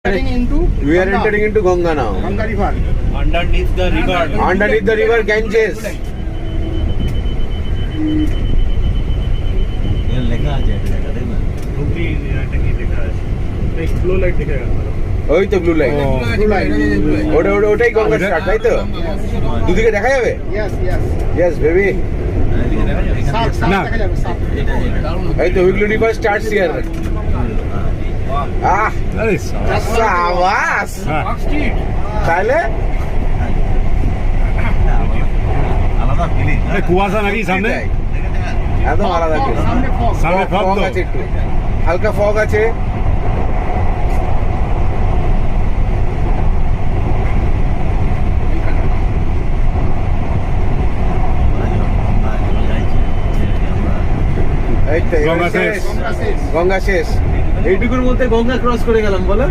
We are entering into Ganga now. Ganga River. Underneath the river. Underneath the river Ganges. লেখা আছে একটা জায়গা, তাই না? হুগলি একটা কি লেখা আছে? এই ব্লু লাইট দেখা গেল। ওই তো ব্লু লাইন। Blue line. ওটাই গঙ্গা স্টার্ট, তাই তো? দুদিকে দেখা যাবে? Yes, yes. Yes, baby. এদিকে দেখা যায়, এখানে সাপ না, দেখা যাবে, সাপ। এটা এই তো Hooghly river starts here. Ah, সাবাস। তাহলে আলাদা ফিলিং। কুয়াশা নাকি সামনে? একদম আলাদা feel। সামনে fog। সামনে fog ফগ তো? আছে একটু, হালকা ফগ আছে। এই তো গঙ্গা শেষ। গঙ্গা শেষ। এইটুকুর মধ্যে গঙ্গা ক্রস করে গেলাম বলো।